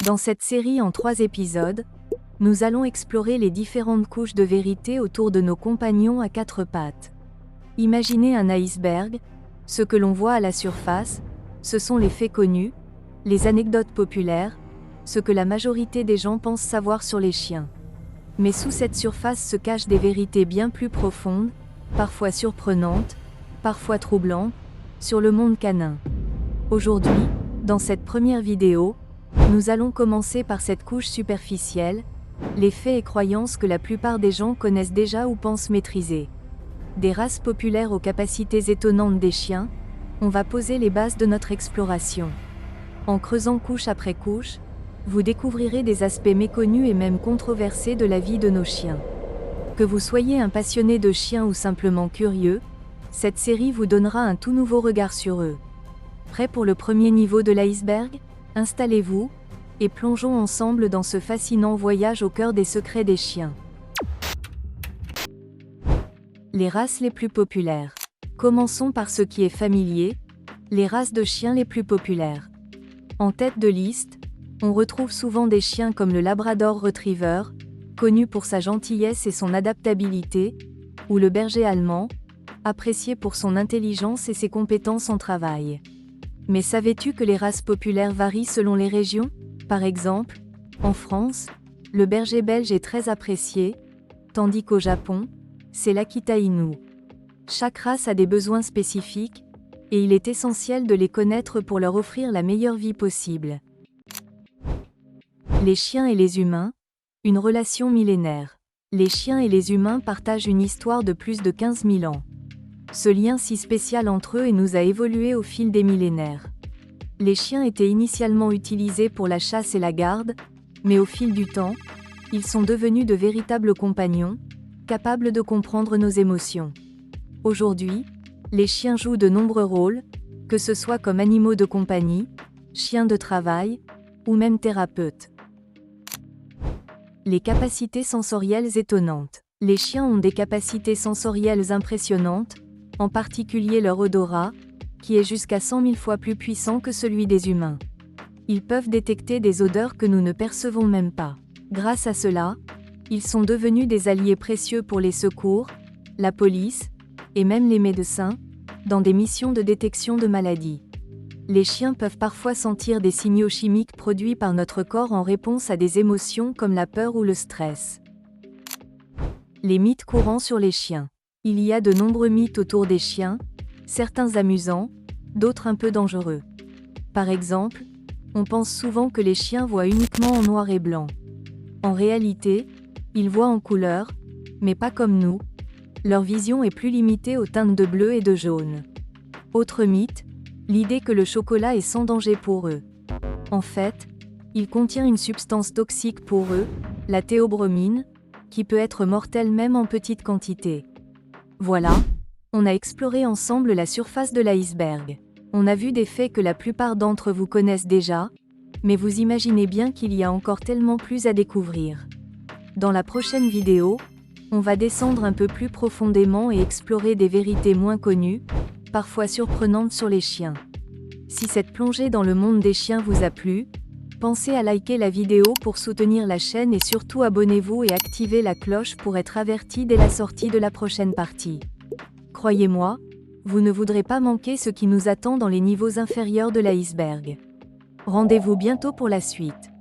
Dans cette série en 3 épisodes, nous allons explorer les différentes couches de vérité autour de nos compagnons à 4 pattes. Imaginez un iceberg, ce que l'on voit à la surface, ce sont les faits connus, les anecdotes populaires, ce que la majorité des gens pensent savoir sur les chiens. Mais sous cette surface se cachent des vérités bien plus profondes, parfois surprenantes, parfois troublantes, sur le monde canin. Aujourd'hui, dans cette première vidéo, nous allons commencer par cette couche superficielle, les faits et croyances que la plupart des gens connaissent déjà ou pensent maîtriser. Des races populaires aux capacités étonnantes des chiens, on va poser les bases de notre exploration. En creusant couche après couche, vous découvrirez des aspects méconnus et même controversés de la vie de nos chiens. Que vous soyez un passionné de chiens ou simplement curieux, cette série vous donnera un tout nouveau regard sur eux. Prêt pour le premier niveau de l'iceberg ? Installez-vous, et plongeons ensemble dans ce fascinant voyage au cœur des secrets des chiens. Les races les plus populaires. Commençons par ce qui est familier, les races de chiens les plus populaires. En tête de liste, on retrouve souvent des chiens comme le Labrador Retriever, connu pour sa gentillesse et son adaptabilité, ou le berger allemand, apprécié pour son intelligence et ses compétences en travail. Mais savais-tu que les races populaires varient selon les régions ? Par exemple, en France, le berger belge est très apprécié, tandis qu'au Japon, c'est l'Akita Inu. Chaque race a des besoins spécifiques, et il est essentiel de les connaître pour leur offrir la meilleure vie possible. Les chiens et les humains, une relation millénaire. Les chiens et les humains partagent une histoire de plus de 15 000 ans. Ce lien si spécial entre eux nous a évolué au fil des millénaires. Les chiens étaient initialement utilisés pour la chasse et la garde, mais au fil du temps, ils sont devenus de véritables compagnons, capables de comprendre nos émotions. Aujourd'hui, les chiens jouent de nombreux rôles, que ce soit comme animaux de compagnie, chiens de travail, ou même thérapeutes. Les capacités sensorielles étonnantes. Les chiens ont des capacités sensorielles impressionnantes, en particulier leur odorat, qui est jusqu'à 100 000 fois plus puissant que celui des humains. Ils peuvent détecter des odeurs que nous ne percevons même pas. Grâce à cela, ils sont devenus des alliés précieux pour les secours, la police, et même les médecins, dans des missions de détection de maladies. Les chiens peuvent parfois sentir des signaux chimiques produits par notre corps en réponse à des émotions comme la peur ou le stress. Les mythes courants sur les chiens. Il y a de nombreux mythes autour des chiens, certains amusants, d'autres un peu dangereux. Par exemple, on pense souvent que les chiens voient uniquement en noir et blanc. En réalité, ils voient en couleur, mais pas comme nous. Leur vision est plus limitée aux teintes de bleu et de jaune. Autre mythe, l'idée que le chocolat est sans danger pour eux. En fait, il contient une substance toxique pour eux, la théobromine, qui peut être mortelle même en petite quantité. Voilà, on a exploré ensemble la surface de l'iceberg. On a vu des faits que la plupart d'entre vous connaissent déjà, mais vous imaginez bien qu'il y a encore tellement plus à découvrir. Dans la prochaine vidéo, on va descendre un peu plus profondément et explorer des vérités moins connues, parfois surprenantes sur les chiens. Si cette plongée dans le monde des chiens vous a plu, pensez à liker la vidéo pour soutenir la chaîne et surtout abonnez-vous et activez la cloche pour être averti dès la sortie de la prochaine partie. Croyez-moi, vous ne voudrez pas manquer ce qui nous attend dans les niveaux inférieurs de l'iceberg. Rendez-vous bientôt pour la suite.